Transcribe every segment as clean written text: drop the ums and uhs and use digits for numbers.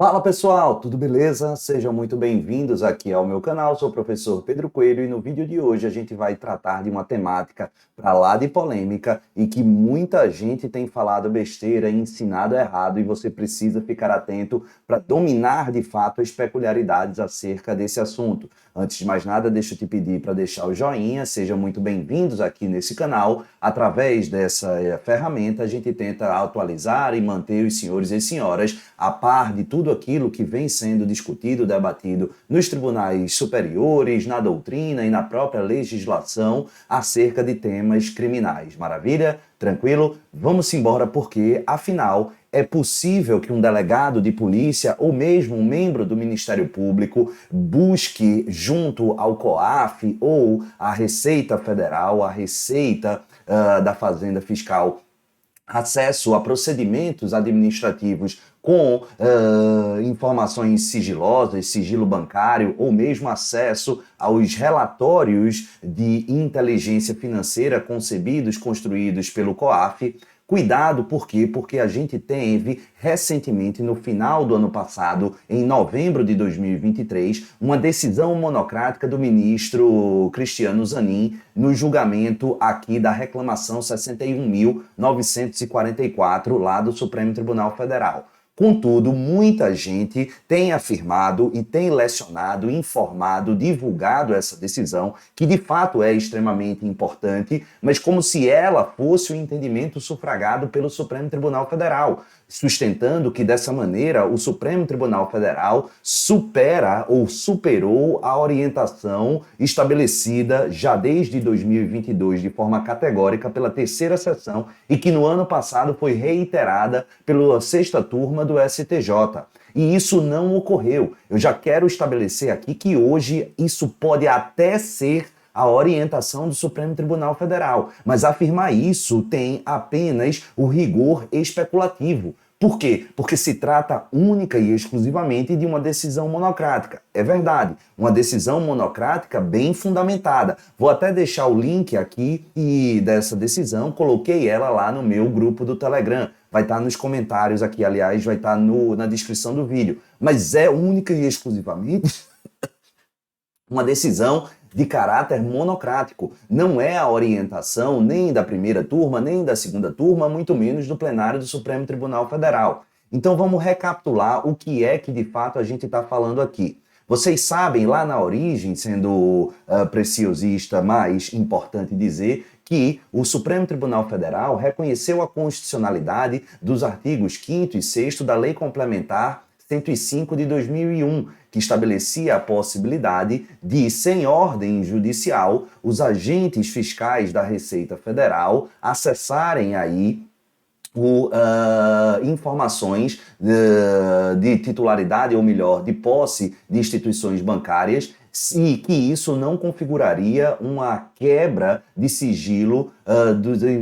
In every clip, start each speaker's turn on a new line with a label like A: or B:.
A: Fala pessoal, tudo beleza? Sejam muito bem-vindos aqui ao meu canal, sou o professor Pedro Coelho e no vídeo de hoje a gente vai tratar de uma temática para lá de polêmica e que muita gente tem falado besteira e ensinado errado e você precisa ficar atento para dominar de fato as peculiaridades acerca desse assunto. Antes de mais nada, deixa eu te pedir para deixar o joinha, sejam muito bem-vindos aqui nesse canal. Através dessa ferramenta a gente tenta atualizar e manter os senhores e senhoras a par de tudo aquilo que vem sendo discutido, debatido nos tribunais superiores, na doutrina e na própria legislação acerca de temas criminais. Maravilha? Tranquilo? Vamos embora porque, afinal, é possível que um delegado de polícia ou mesmo um membro do Ministério Público busque junto ao COAF ou à Receita Federal, à Receita da Fazenda Fiscal, acesso a procedimentos administrativos com informações sigilosas, sigilo bancário, ou mesmo acesso aos relatórios de inteligência financeira concebidos, construídos pelo COAF. Cuidado, por quê? Porque a gente teve recentemente, no final do ano passado, em novembro de 2023, uma decisão monocrática do ministro Cristiano Zanin no julgamento aqui da reclamação 61.944 lá do Supremo Tribunal Federal. Contudo, muita gente tem afirmado e tem lecionado, informado, divulgado essa decisão, que de fato é extremamente importante, mas como se ela fosse o entendimento sufragado pelo Supremo Tribunal Federal, sustentando que dessa maneira o Supremo Tribunal Federal supera ou superou a orientação estabelecida já desde 2022 de forma categórica pela terceira sessão e que no ano passado foi reiterada pela sexta turma do STJ. E isso não ocorreu. Eu já quero estabelecer aqui que hoje isso pode até ser a orientação do Supremo Tribunal Federal, mas afirmar isso tem apenas o rigor especulativo. Por quê? Porque se trata única e exclusivamente de uma decisão monocrática. É verdade, uma decisão monocrática bem fundamentada. Vou até deixar o link aqui dessa decisão, coloquei ela lá no meu grupo do Telegram. Vai estar nos comentários aqui, aliás, vai estar na descrição do vídeo. Mas é única e exclusivamente uma decisão de caráter monocrático. Não é a orientação nem da primeira turma, nem da segunda turma, muito menos do plenário do Supremo Tribunal Federal. Então vamos recapitular o que é que de fato a gente está falando aqui. Vocês sabem, lá na origem, sendo preciosista, mais importante dizer que o Supremo Tribunal Federal reconheceu a constitucionalidade dos artigos 5º e 6º da Lei Complementar 105 de 2001, que estabelecia a possibilidade de, sem ordem judicial, os agentes fiscais da Receita Federal acessarem aí informações de titularidade, ou melhor, de posse de instituições bancárias, e que isso não configuraria uma quebra de sigilo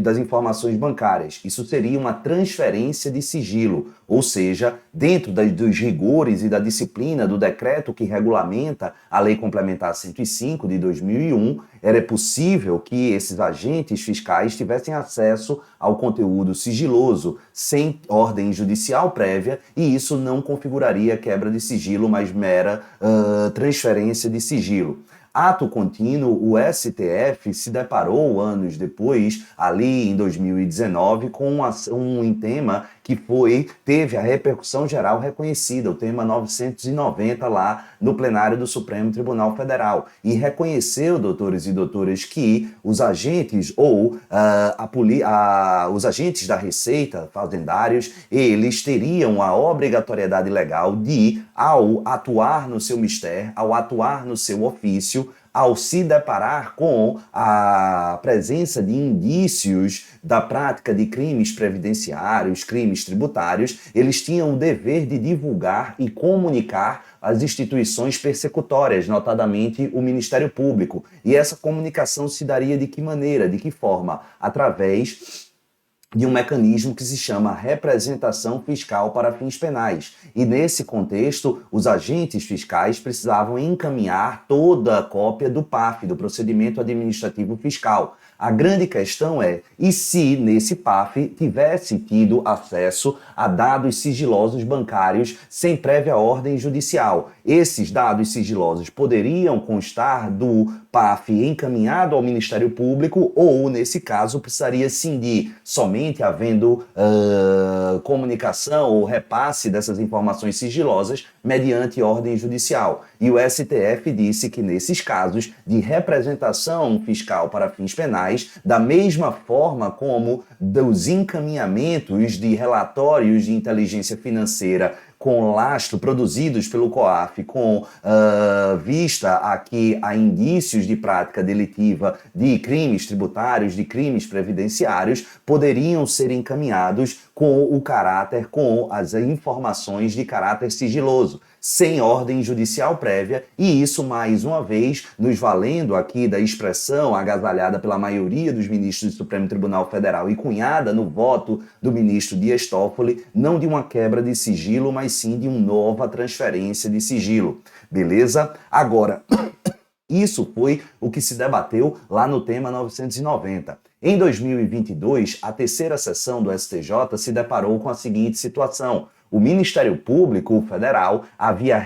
A: das informações bancárias. Isso seria uma transferência de sigilo, ou seja, dentro dos rigores e da disciplina do decreto que regulamenta a Lei Complementar 105 de 2001, era possível que esses agentes fiscais tivessem acesso ao conteúdo sigiloso sem ordem judicial prévia, e isso não configuraria quebra de sigilo, mas mera transferência de sigilo. Ato contínuo, o STF se deparou anos depois, ali em 2019, com um tema que teve a repercussão geral reconhecida, o tema 990 lá no plenário do Supremo Tribunal Federal, e reconheceu, doutores e doutoras, que os agentes ou os agentes da Receita, fazendários, eles teriam a obrigatoriedade legal de, ao atuar no seu mistério, ao atuar no seu ofício, ao se deparar com a presença de indícios da prática de crimes previdenciários, crimes tributários, eles tinham o dever de divulgar e comunicar às instituições persecutórias, notadamente o Ministério Público. E essa comunicação se daria de que maneira, de que forma? Através de um mecanismo que se chama representação fiscal para fins penais. E nesse contexto, os agentes fiscais precisavam encaminhar toda a cópia do PAF, do Procedimento Administrativo Fiscal. A grande questão é, e se nesse PAF tivesse tido acesso a dados sigilosos bancários sem prévia ordem judicial? Esses dados sigilosos poderiam constar do PAF encaminhado ao Ministério Público ou, nesse caso, precisaria cindir somente havendo comunicação ou repasse dessas informações sigilosas mediante ordem judicial. E o STF disse que nesses casos de representação fiscal para fins penais, da mesma forma como dos encaminhamentos de relatórios de inteligência financeira com lastro produzidos pelo COAF com vista aqui a indícios de prática delitiva de crimes tributários, de crimes previdenciários, poderiam ser encaminhados com as informações de caráter sigiloso, sem ordem judicial prévia, e isso, mais uma vez, nos valendo aqui da expressão agasalhada pela maioria dos ministros do Supremo Tribunal Federal e cunhada no voto do ministro Dias Toffoli, não de uma quebra de sigilo, mas sim de uma nova transferência de sigilo. Beleza? Agora, isso foi o que se debateu lá no tema 990. Em 2022, a terceira sessão do STJ se deparou com a seguinte situação: o Ministério Público Federal havia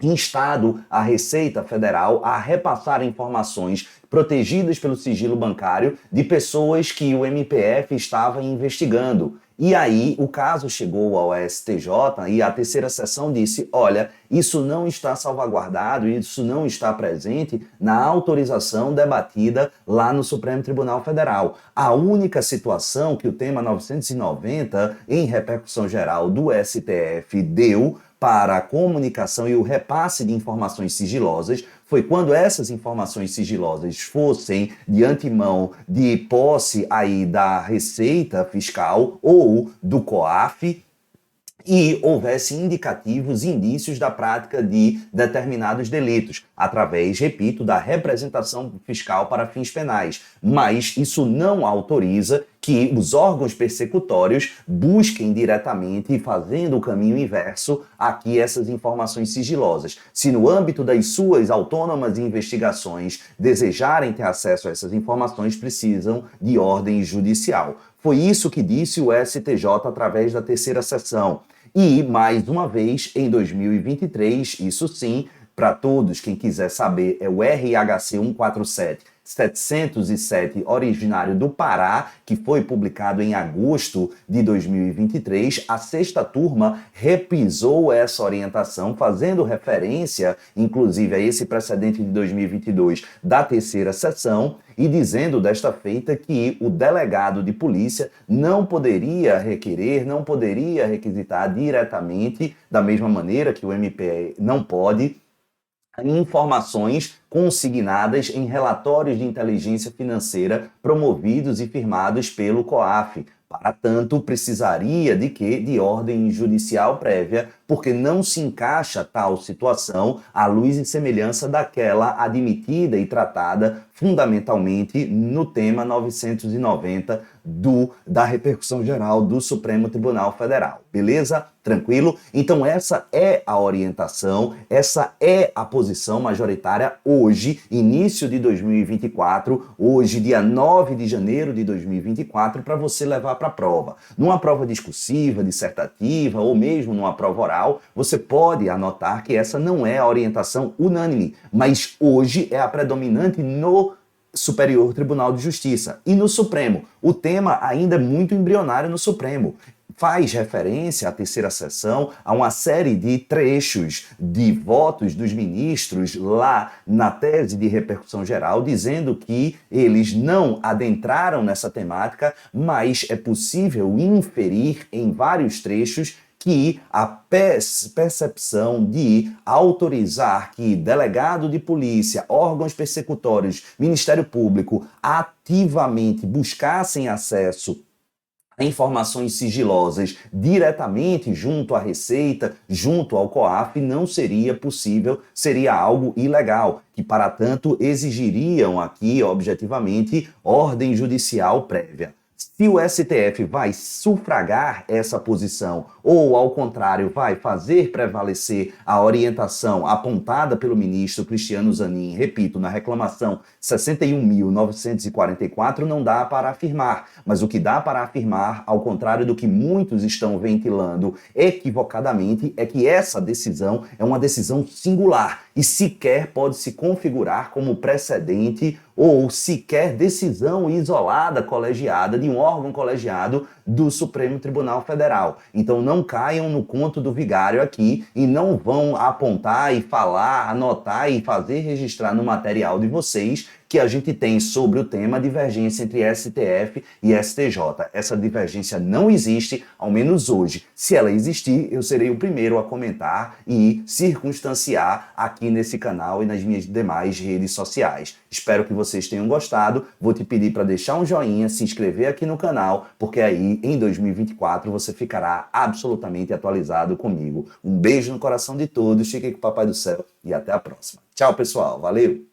A: instado a Receita Federal a repassar informações protegidas pelo sigilo bancário de pessoas que o MPF estava investigando. E aí o caso chegou ao STJ e a terceira sessão disse: olha, isso não está salvaguardado, isso não está presente na autorização debatida lá no Supremo Tribunal Federal. A única situação que o tema 990, em repercussão geral do STF, deu para a comunicação e o repasse de informações sigilosas foi quando essas informações sigilosas fossem de antemão de posse aí da Receita Fiscal ou do COAF e houvesse indicativos, indícios da prática de determinados delitos, através, repito, da representação fiscal para fins penais. Mas isso não autoriza que os órgãos persecutórios busquem diretamente, fazendo o caminho inverso, aqui essas informações sigilosas. Se no âmbito das suas autônomas investigações desejarem ter acesso a essas informações, precisam de ordem judicial. Foi isso que disse o STJ através da terceira sessão. E, mais uma vez, em 2023, isso sim, para todos, quem quiser saber, é o RHC 147-707, originário do Pará, que foi publicado em agosto de 2023, a sexta turma reprisou essa orientação, fazendo referência, inclusive, a esse precedente de 2022 da terceira sessão, e dizendo desta feita que o delegado de polícia não poderia requerer, não poderia requisitar diretamente, da mesma maneira que o MP não pode, informações consignadas em relatórios de inteligência financeira promovidos e firmados pelo COAF. Para tanto, precisaria de quê? De ordem judicial prévia, porque não se encaixa tal situação à luz e semelhança daquela admitida e tratada fundamentalmente no tema 990 da repercussão geral do Supremo Tribunal Federal. Beleza? Tranquilo? Então essa é a orientação, essa é a posição majoritária hoje, início de 2024, hoje dia 9 de janeiro de 2024, para você levar para a prova. Numa prova discursiva, dissertativa ou mesmo numa prova oral, você pode anotar que essa não é a orientação unânime, mas hoje é a predominante no Superior Tribunal de Justiça. E no Supremo, o tema ainda é muito embrionário no Supremo. Faz referência à terceira sessão a uma série de trechos de votos dos ministros lá na tese de repercussão geral, dizendo que eles não adentraram nessa temática, mas é possível inferir em vários trechos que a percepção de autorizar que delegado de polícia, órgãos persecutórios, Ministério Público ativamente buscassem acesso a informações sigilosas diretamente junto à Receita, junto ao COAF, não seria possível, seria algo ilegal, que para tanto exigiriam aqui, objetivamente, ordem judicial prévia. Se o STF vai sufragar essa posição ou, ao contrário, vai fazer prevalecer a orientação apontada pelo ministro Cristiano Zanin, repito, na reclamação 61.944, não dá para afirmar. Mas o que dá para afirmar, ao contrário do que muitos estão ventilando equivocadamente, é que essa decisão é uma decisão singular e sequer pode se configurar como precedente ou sequer decisão isolada, colegiada, de um órgão colegiado do Supremo Tribunal Federal. Então não caiam no conto do vigário aqui e não vão apontar e falar, anotar e fazer registrar no material de vocês que a gente tem sobre o tema divergência entre STF e STJ. Essa divergência não existe, ao menos hoje. Se ela existir, eu serei o primeiro a comentar e circunstanciar aqui nesse canal e nas minhas demais redes sociais. Espero que vocês tenham gostado. Vou te pedir para deixar um joinha, se inscrever aqui no canal, porque aí em 2024 você ficará absolutamente atualizado comigo. Um beijo no coração de todos, fiquem com o Papai do Céu e até a próxima. Tchau, pessoal. Valeu!